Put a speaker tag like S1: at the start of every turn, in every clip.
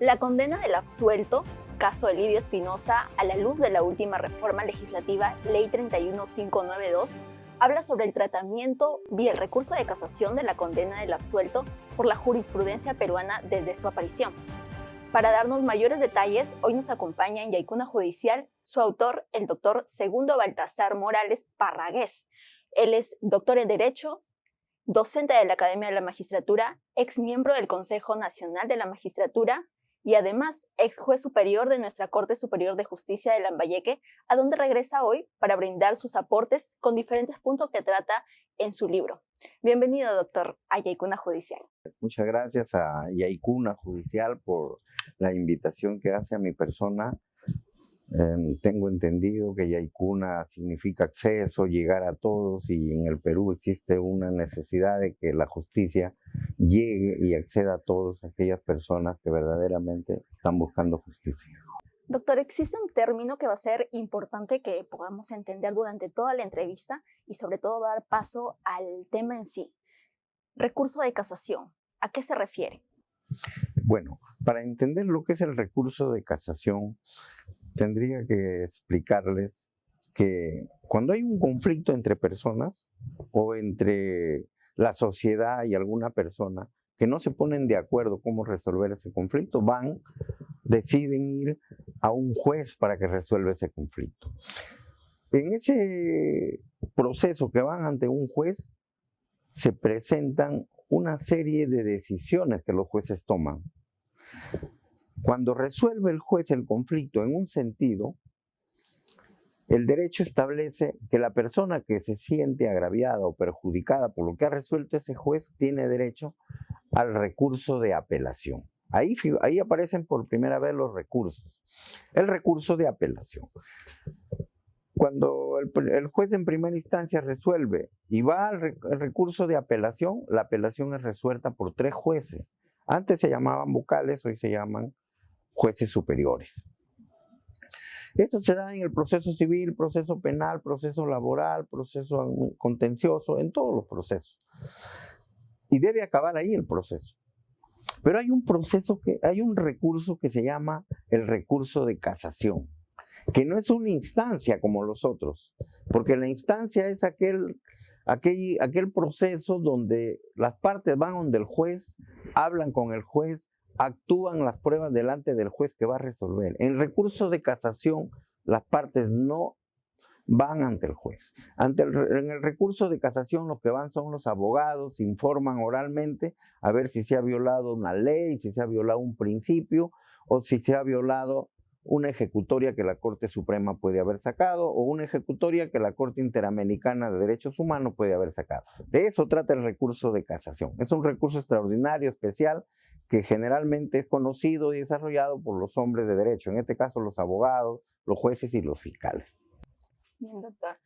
S1: La condena del absuelto, caso Elidio Espinosa, a la luz de la última reforma legislativa, Ley 31592, habla sobre el tratamiento vía el recurso de casación de la condena del absuelto por la jurisprudencia peruana desde su aparición. Para darnos mayores detalles, hoy nos acompaña en Yaicuna Judicial su autor, el doctor Segundo Baltasar Morales Parragués. Él es doctor en Derecho, docente de la Academia de la Magistratura, ex miembro del Consejo Nacional de la Magistratura y además ex juez superior de nuestra Corte Superior de Justicia de Lambayeque, a donde regresa hoy para brindar sus aportes con diferentes puntos que trata en su libro. Bienvenido, doctor, a Yaicuna Judicial.
S2: Muchas gracias a Yaicuna Judicial por la invitación que hace a mi persona. Tengo entendido que Yaicuna significa acceso, llegar a todos, y en el Perú existe una necesidad de que la justicia llegue y acceda a todas aquellas personas que verdaderamente están buscando justicia.
S1: Doctor, existe un término que va a ser importante que podamos entender durante toda la entrevista y sobre todo va a dar paso al tema en sí. Recurso de casación. ¿A qué se refiere?
S2: Bueno, para entender lo que es el recurso de casación, tendría que explicarles que cuando hay un conflicto entre personas o entre la sociedad y alguna persona que no se ponen de acuerdo cómo resolver ese conflicto, deciden ir a un juez para que resuelva ese conflicto. En ese proceso que van ante un juez, se presentan una serie de decisiones que los jueces toman. Cuando resuelve el juez el conflicto en un sentido, el derecho establece que la persona que se siente agraviada o perjudicada por lo que ha resuelto ese juez tiene derecho al recurso de apelación. Ahí aparecen por primera vez los recursos. El recurso de apelación. Cuando el juez en primera instancia resuelve y va al recurso de apelación, la apelación es resuelta por 3 jueces. Antes se llamaban vocales, hoy se llaman jueces superiores. Esto se da en el proceso civil, proceso penal, proceso laboral, proceso contencioso, en todos los procesos. Y debe acabar ahí el proceso. Pero hay un recurso que se llama el recurso de casación, que no es una instancia como los otros, porque la instancia es aquel proceso donde las partes van donde el juez, hablan con el juez, actúan las pruebas delante del juez que va a resolver. En el recurso de casación, las partes no van ante el juez. En el recurso de casación los que van son los abogados, informan oralmente a ver si se ha violado una ley, si se ha violado un principio o si se ha violado una ejecutoria que la Corte Suprema puede haber sacado o una ejecutoria que la Corte Interamericana de Derechos Humanos puede haber sacado. De eso trata el recurso de casación. Es un recurso extraordinario, especial, que generalmente es conocido y desarrollado por los hombres de derecho, en este caso los abogados, los jueces y los fiscales.
S1: Bien, doctor.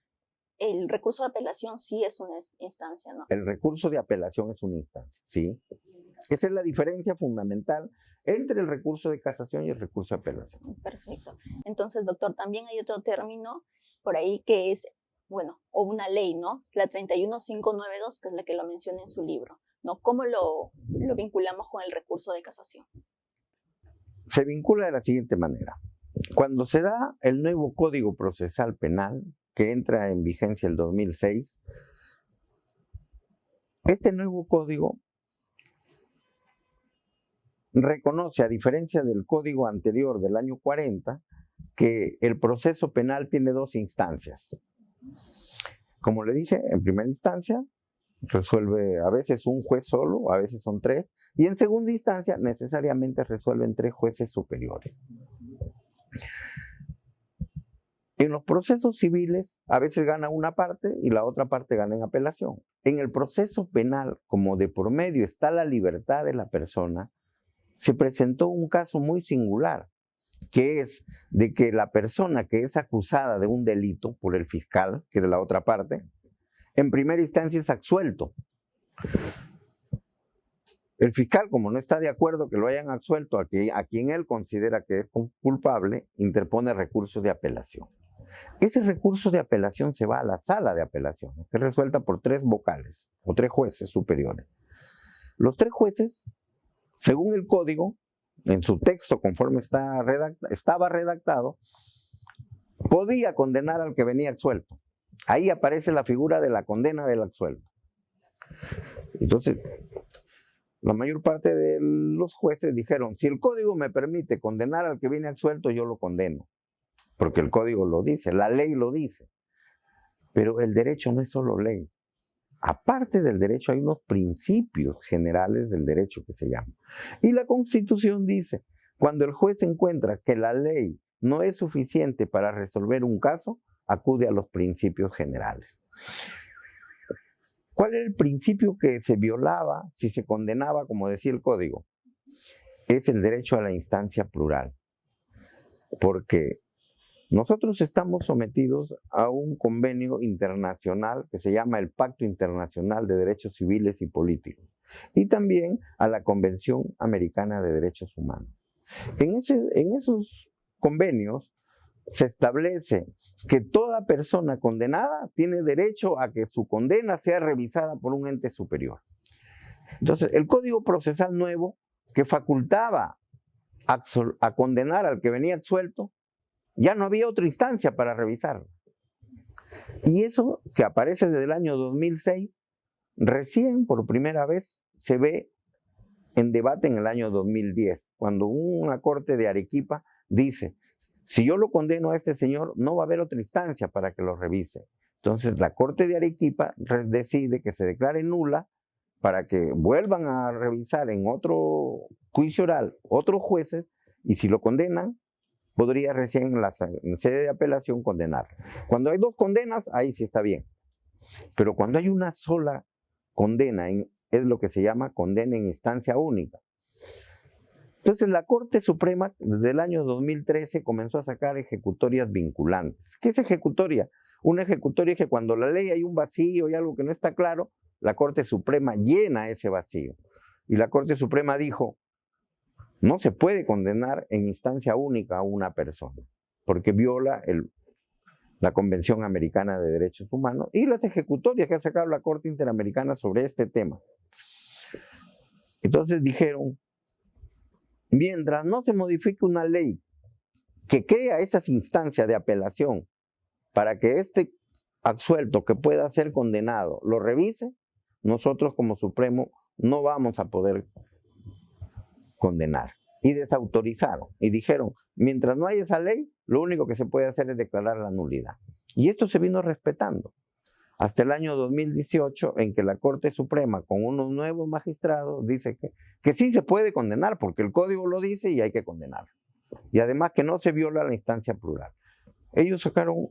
S1: El recurso de apelación sí es una instancia, ¿no?
S2: El recurso de apelación es una instancia, ¿sí? Esa es la diferencia fundamental entre el recurso de casación y el recurso de apelación.
S1: Perfecto. Entonces, doctor, también hay otro término por ahí que es, o una ley, ¿no? La 31592, que es la que lo menciona en su libro, ¿no? ¿Cómo lo vinculamos con el recurso de casación?
S2: Se vincula de la siguiente manera. Cuando se da el nuevo Código Procesal Penal, que entra en vigencia el 2006, este nuevo código reconoce, a diferencia del código anterior del año 40, que el proceso penal tiene 2 instancias. Como le dije, en primera instancia resuelve a veces un juez solo, a veces son 3, y en segunda instancia necesariamente resuelven 3 jueces superiores. En los procesos civiles a veces gana una parte y la otra parte gana en apelación. En el proceso penal, como de por medio está la libertad de la persona, se presentó un caso muy singular, que es de que la persona que es acusada de un delito por el fiscal, que es de la otra parte, en primera instancia es absuelto. El fiscal, como no está de acuerdo que lo hayan absuelto a quien él considera que es culpable, interpone recurso de apelación. Ese recurso de apelación se va a la sala de apelaciones, que es resuelta por 3 vocales o 3 jueces superiores. Los 3 jueces, según el código, en su texto, conforme estaba redactado, podía condenar al que venía absuelto. Ahí aparece la figura de la condena del absuelto. Entonces, la mayor parte de los jueces dijeron, si el código me permite condenar al que viene absuelto, yo lo condeno. Porque el código lo dice, la ley lo dice. Pero el derecho no es solo ley. Aparte del derecho hay unos principios generales del derecho que se llaman. Y la Constitución dice, cuando el juez encuentra que la ley no es suficiente para resolver un caso, acude a los principios generales. ¿Cuál era el principio que se violaba si se condenaba, como decía el código? Es el derecho a la instancia plural. Porque nosotros estamos sometidos a un convenio internacional que se llama el Pacto Internacional de Derechos Civiles y Políticos y también a la Convención Americana de Derechos Humanos. En esos convenios se establece que toda persona condenada tiene derecho a que su condena sea revisada por un ente superior. Entonces, el Código Procesal Nuevo, que facultaba a condenar al que venía absuelto, ya no había otra instancia para revisarlo. Y eso, que aparece desde el año 2006, recién por primera vez se ve en debate en el año 2010, cuando una corte de Arequipa dice, si yo lo condeno a este señor, no va a haber otra instancia para que lo revise. Entonces la corte de Arequipa decide que se declare nula para que vuelvan a revisar en otro juicio oral otros jueces, y si lo condenan, podría recién en sede de apelación condenar. Cuando hay dos condenas, ahí sí está bien. Pero cuando hay una sola condena, es lo que se llama condena en instancia única. Entonces la Corte Suprema desde el año 2013 comenzó a sacar ejecutorias vinculantes. ¿Qué es ejecutoria? Una ejecutoria es que cuando la ley hay un vacío y algo que no está claro, la Corte Suprema llena ese vacío. Y la Corte Suprema dijo, no se puede condenar en instancia única a una persona, porque viola la Convención Americana de Derechos Humanos y las ejecutorias que ha sacado la Corte Interamericana sobre este tema. Entonces dijeron, mientras no se modifique una ley que crea esas instancias de apelación para que este absuelto que pueda ser condenado lo revise, nosotros como Supremo no vamos a poder condenar. Y desautorizaron y dijeron, mientras no haya esa ley, lo único que se puede hacer es declarar la nulidad. Y esto se vino respetando hasta el año 2018, en que la Corte Suprema, con unos nuevos magistrados, dice que sí se puede condenar, porque el código lo dice y hay que condenar. Y además que no se viola la instancia plural. Ellos sacaron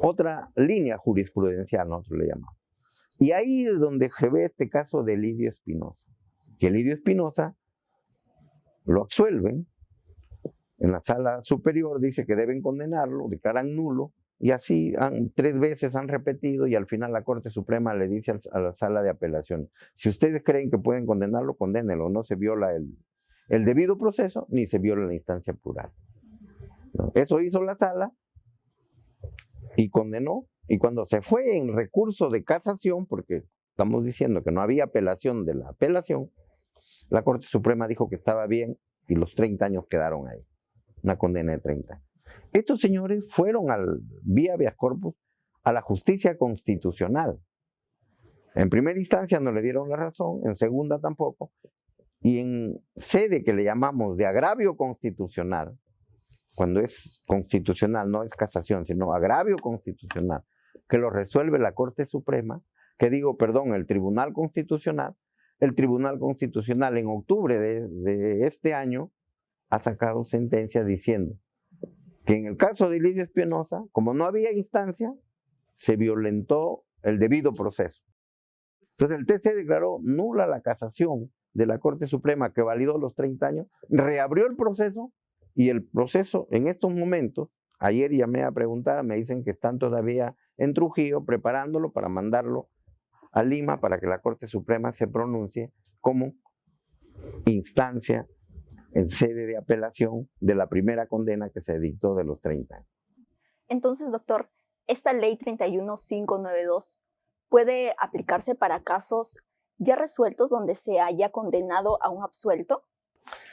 S2: otra línea jurisprudencial, nosotros le llamamos. Y ahí es donde se ve este caso de Lidio Espinosa. Que Lidio Espinosa lo absuelven, en la sala superior dice que deben condenarlo, declaran nulo, y así 3 veces han repetido, y al final la Corte Suprema le dice a la sala de apelación, si ustedes creen que pueden condenarlo, condénenlo, no se viola el debido proceso, ni se viola la instancia plural. ¿No? Eso hizo la sala, y condenó, y cuando se fue en recurso de casación, porque estamos diciendo que no había apelación de la apelación, la Corte Suprema dijo que estaba bien y los 30 años quedaron ahí. Una condena de 30 años. Estos señores fueron vía habeas corpus a la justicia constitucional. En primera instancia no le dieron la razón, en segunda tampoco, y en sede que le llamamos de agravio constitucional, cuando es constitucional, no es casación, sino agravio constitucional, que lo resuelve la Corte Suprema, el Tribunal Constitucional. El Tribunal Constitucional en octubre de este año ha sacado sentencia diciendo que en el caso de Lidio Espinosa, como no había instancia, se violentó el debido proceso. Entonces el TC declaró nula la casación de la Corte Suprema que validó los 30 años, reabrió el proceso, y el proceso en estos momentos, ayer llamé a preguntar, me dicen que están todavía en Trujillo preparándolo para mandarlo a Lima para que la Corte Suprema se pronuncie como instancia en sede de apelación de la primera condena que se dictó de los 30 años.
S1: Entonces, doctor, ¿esta ley 31592 puede aplicarse para casos ya resueltos donde se haya condenado a un absuelto?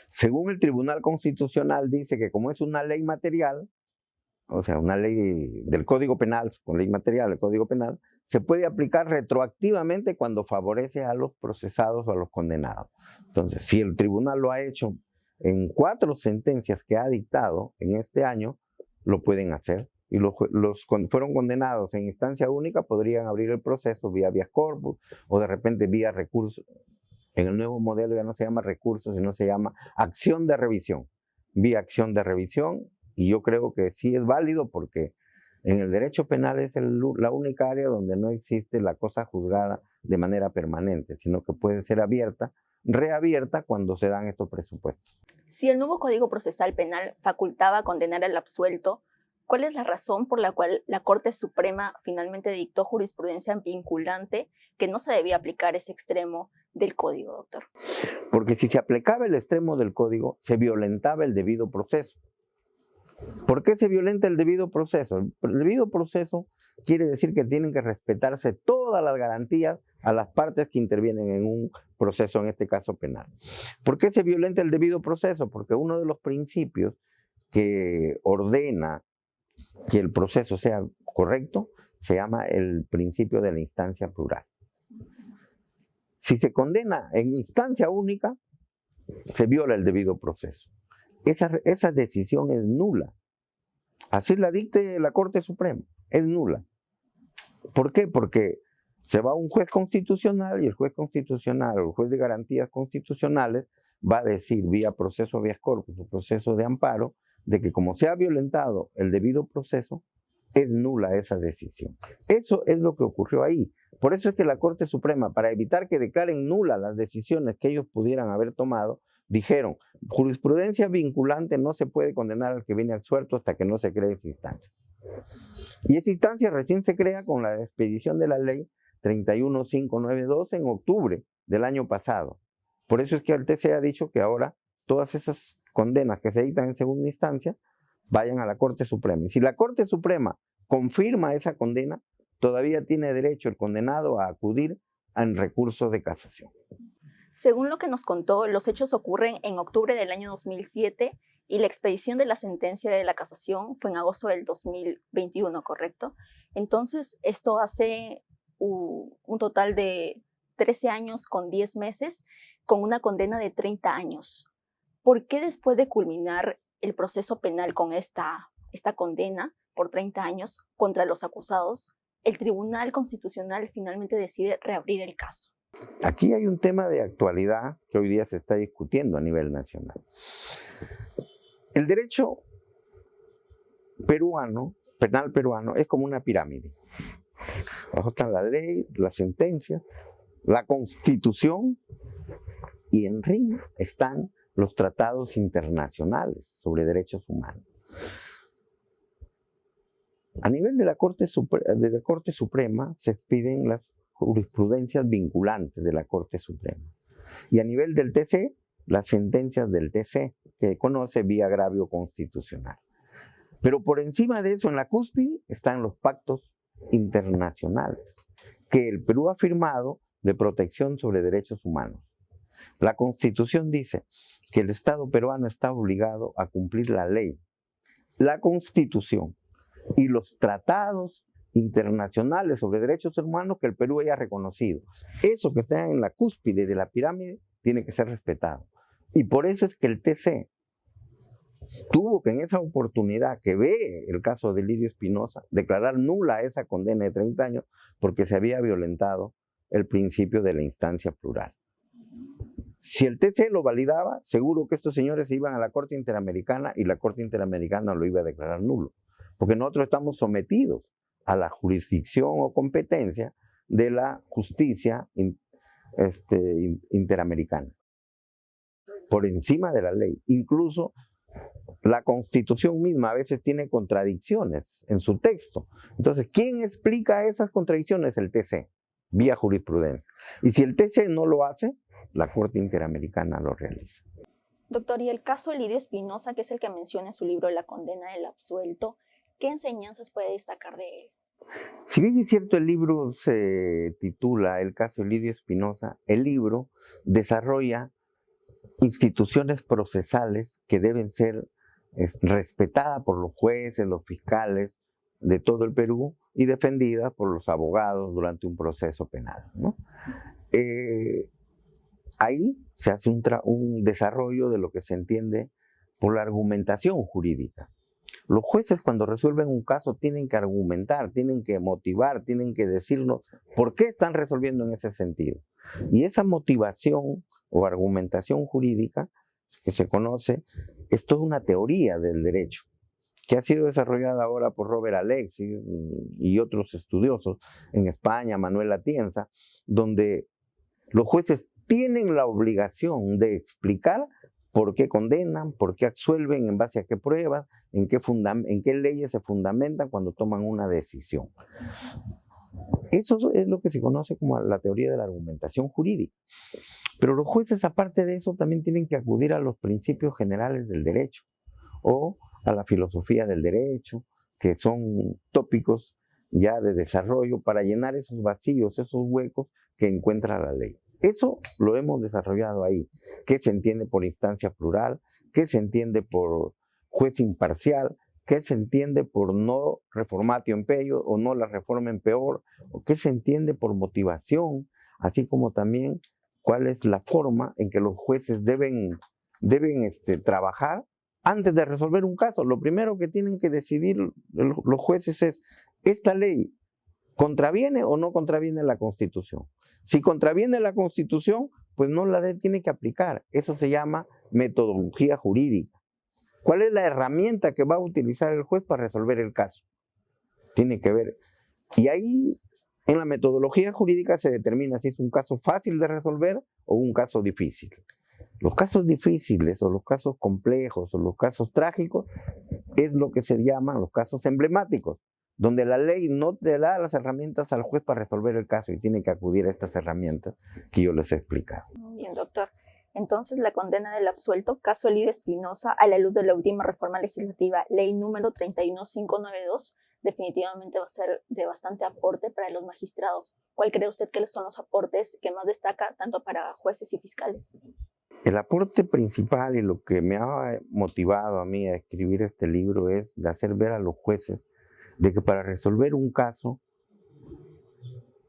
S2: Según el Tribunal Constitucional, dice que como es una ley material, o sea, una ley del Código Penal, con ley material del Código Penal, se puede aplicar retroactivamente cuando favorece a los procesados o a los condenados. Entonces, si el tribunal lo ha hecho en 4 sentencias que ha dictado en este año, lo pueden hacer. Y los fueron condenados en instancia única, podrían abrir el proceso vía habeas corpus o de repente vía recurso. En el nuevo modelo ya no se llama recurso, sino se llama acción de revisión. Vía acción de revisión, y yo creo que sí es válido porque en el derecho penal es la única área donde no existe la cosa juzgada de manera permanente, sino que puede ser abierta, reabierta cuando se dan estos presupuestos.
S1: Si el nuevo Código Procesal Penal facultaba condenar al absuelto, ¿cuál es la razón por la cual la Corte Suprema finalmente dictó jurisprudencia vinculante que no se debía aplicar ese extremo del código, doctor?
S2: Porque si se aplicaba el extremo del código, se violentaba el debido proceso. ¿Por qué se violenta el debido proceso? El debido proceso quiere decir que tienen que respetarse todas las garantías a las partes que intervienen en un proceso, en este caso penal. ¿Por qué se violenta el debido proceso? Porque uno de los principios que ordena que el proceso sea correcto se llama el principio de la instancia plural. Si se condena en instancia única, se viola el debido proceso. Esa decisión es nula. Así la dicte la Corte Suprema, es nula. ¿Por qué? Porque se va un juez constitucional y el juez constitucional o el juez de garantías constitucionales va a decir vía proceso habeas corpus o proceso de amparo de que como se ha violentado el debido proceso, es nula esa decisión. Eso es lo que ocurrió ahí. Por eso es que la Corte Suprema, para evitar que declaren nulas las decisiones que ellos pudieran haber tomado, dijeron, jurisprudencia vinculante no se puede condenar al que viene absuelto hasta que no se cree esa instancia. Y esa instancia recién se crea con la expedición de la ley 31592 en octubre del año pasado. Por eso es que el TC ha dicho que ahora todas esas condenas que se dictan en segunda instancia vayan a la Corte Suprema. Y si la Corte Suprema confirma esa condena, todavía tiene derecho el condenado a acudir en recurso de casación.
S1: Según lo que nos contó, los hechos ocurren en octubre del año 2007 y la expedición de la sentencia de la casación fue en agosto del 2021, ¿correcto? Entonces, esto hace un total de 13 años con 10 meses, con una condena de 30 años. ¿Por qué después de culminar el proceso penal con esta condena por 30 años contra los acusados, el Tribunal Constitucional finalmente decide reabrir el caso?
S2: Aquí hay un tema de actualidad que hoy día se está discutiendo a nivel nacional. El derecho peruano, penal peruano, es como una pirámide. Abajo está la ley, las sentencias, la constitución y en arriba están los tratados internacionales sobre derechos humanos. A nivel de la Corte Suprema se expiden las jurisprudencias vinculantes de la Corte Suprema. Y a nivel del TC, las sentencias del TC, que conoce vía agravio constitucional. Pero por encima de eso, en la cúspide, están los pactos internacionales que el Perú ha firmado de protección sobre derechos humanos. La Constitución dice que el Estado peruano está obligado a cumplir la ley, la Constitución y los tratados internacionales sobre derechos humanos que el Perú haya reconocido. Eso que está en la cúspide de la pirámide tiene que ser respetado. Y por eso es que el TC tuvo que en esa oportunidad que ve el caso de Lirio Espinosa, declarar nula esa condena de 30 años porque se había violentado el principio de la instancia plural. Si el TC lo validaba, seguro que estos señores se iban a la Corte Interamericana y la Corte Interamericana lo iba a declarar nulo. Porque nosotros estamos sometidos a la jurisdicción o competencia de la justicia interamericana. Por encima de la ley. Incluso la Constitución misma a veces tiene contradicciones en su texto. Entonces, ¿quién explica esas contradicciones? El TC, vía jurisprudencia. Y si el TC no lo hace, la Corte Interamericana lo realiza.
S1: Doctor, y el caso Lirio Espinosa, que es el que menciona en su libro La condena del absuelto, ¿qué enseñanzas puede destacar de él?
S2: Si bien es cierto, el libro se titula El caso Lirio Espinosa, el libro desarrolla instituciones procesales que deben ser respetadas por los jueces, los fiscales de todo el Perú y defendidas por los abogados durante un proceso penal, ¿no? Ahí se hace un desarrollo de lo que se entiende por la argumentación jurídica. Los jueces, cuando resuelven un caso, tienen que argumentar, tienen que motivar, tienen que decirnos por qué están resolviendo en ese sentido. Y esa motivación o argumentación jurídica, que se conoce, es toda una teoría del derecho, que ha sido desarrollada ahora por Robert Alexis y otros estudiosos en España, Manuel Atienza, donde los jueces tienen la obligación de explicar por qué condenan, por qué absuelven, en base a qué pruebas, en qué leyes se fundamentan cuando toman una decisión. Eso es lo que se conoce como la teoría de la argumentación jurídica. Pero los jueces, aparte de eso, también tienen que acudir a los principios generales del derecho o a la filosofía del derecho, que son tópicos ya de desarrollo para llenar esos vacíos, esos huecos que encuentra la ley. Eso lo hemos desarrollado ahí. ¿Qué se entiende por instancia plural? ¿Qué se entiende por juez imparcial? ¿Qué se entiende por no reformatio imperio o no la reforma en peor? ¿O qué se entiende por motivación? Así como también cuál es la forma en que los jueces deben trabajar antes de resolver un caso. Lo primero que tienen que decidir los jueces es, ¿esta ley contraviene o no contraviene la Constitución? Si contraviene la Constitución, pues no la tiene que aplicar. Eso se llama metodología jurídica. ¿Cuál es la herramienta que va a utilizar el juez para resolver el caso? Tiene que ver. Y ahí, en la metodología jurídica se determina si es un caso fácil de resolver o un caso difícil. Los casos difíciles o los casos complejos o los casos trágicos es lo que se llaman los casos emblemáticos, donde la ley no te da las herramientas al juez para resolver el caso y tiene que acudir a estas herramientas que yo les he explicado.
S1: Muy bien, doctor. Entonces, la condena del absuelto, caso Elídio Espinosa, a la luz de la última reforma legislativa, ley número 31592, definitivamente va a ser de bastante aporte para los magistrados. ¿Cuál cree usted que son los aportes que más destaca tanto para jueces y fiscales?
S2: El aporte principal y lo que me ha motivado a mí a escribir este libro es de hacer ver a los jueces de que para resolver un caso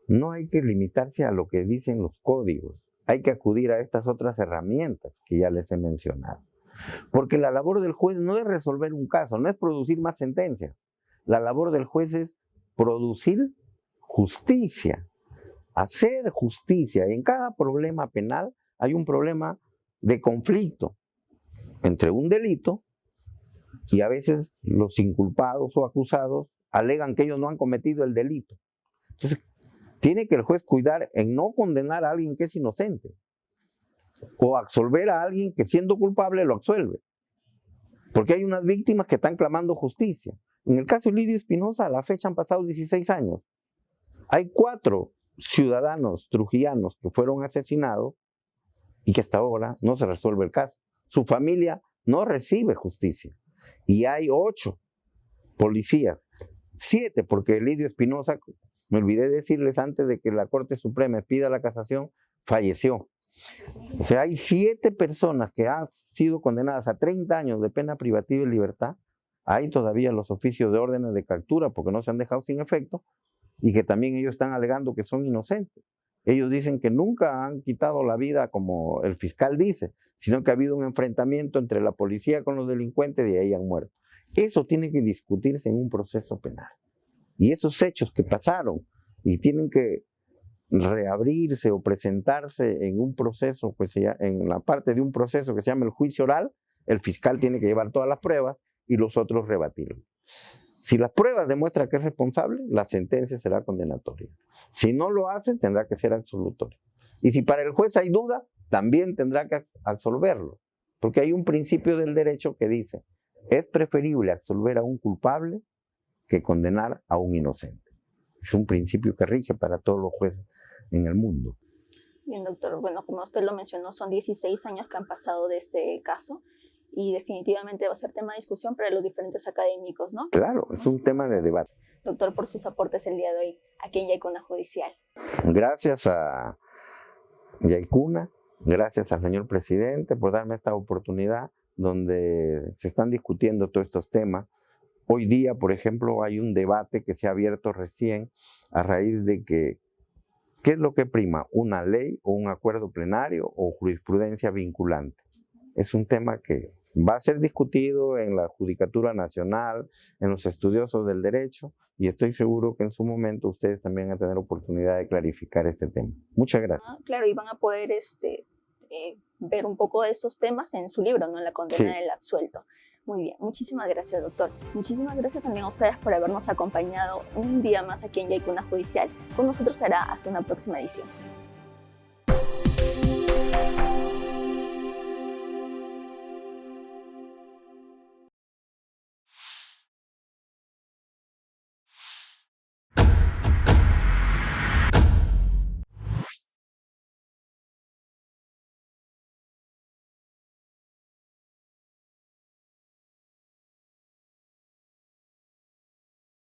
S2: no hay que limitarse a lo que dicen los códigos, hay que acudir a estas otras herramientas que ya les he mencionado. Porque la labor del juez no es resolver un caso, no es producir más sentencias. La labor del juez es producir justicia, hacer justicia. En cada problema penal hay un problema de conflicto entre un delito y a veces los inculpados o acusados alegan que ellos no han cometido el delito. Entonces, tiene que el juez cuidar en no condenar a alguien que es inocente o absolver a alguien que siendo culpable lo absuelve. Porque hay unas víctimas que están clamando justicia. En el caso de Elídio Espinosa, a la fecha han pasado 16 años. Hay 4 ciudadanos trujillanos que fueron asesinados y que hasta ahora no se resuelve el caso. Su familia no recibe justicia. Y hay 8 policías, 7 porque Elídio Espinosa, me olvidé decirles antes de que la Corte Suprema pida la casación, falleció. O sea, hay 7 personas que han sido condenadas a 30 años de pena privativa de libertad. Hay todavía los oficios de órdenes de captura porque no se han dejado sin efecto y que también ellos están alegando que son inocentes. Ellos dicen que nunca han quitado la vida como el fiscal dice, sino que ha habido un enfrentamiento entre la policía con los delincuentes y ahí han muerto. Eso tiene que discutirse en un proceso penal. Y esos hechos que pasaron y tienen que reabrirse o presentarse en un proceso, pues en la parte de un proceso que se llama el juicio oral, el fiscal tiene que llevar todas las pruebas y los otros rebatirlo. Si las pruebas demuestran que es responsable, la sentencia será condenatoria. Si no lo hace, tendrá que ser absolutoria. Y si para el juez hay duda, también tendrá que absolverlo. Porque hay un principio del derecho que dice, es preferible absolver a un culpable que condenar a un inocente. Es un principio que rige para todos los jueces en el mundo.
S1: Bien, doctor. Bueno, como usted lo mencionó, son 16 años que han pasado de este caso. Y definitivamente va a ser tema de discusión para los diferentes académicos, ¿no?
S2: Claro, es un tema de debate.
S1: Doctor, por sus aportes el día de hoy aquí en Yaicuna Judicial.
S2: Gracias a Yaicuna Gracias al señor presidente por darme esta oportunidad donde se están discutiendo todos estos temas. Hoy día, por ejemplo, hay un debate que se ha abierto recién a raíz de que, ¿qué es lo que prima? ¿Una ley o un acuerdo plenario o jurisprudencia vinculante? Es un tema que va a ser discutido en la Judicatura Nacional, en los estudiosos del derecho, y estoy seguro que en su momento ustedes también van a tener oportunidad de clarificar este tema. Muchas gracias.
S1: Claro, y van a poder ver un poco de estos temas en su libro, ¿no? En la condena del absuelto. Muy bien, muchísimas gracias, doctor. Muchísimas gracias también a ustedes por habernos acompañado un día más aquí en Yaycuna Judicial. Con nosotros será hasta una próxima edición.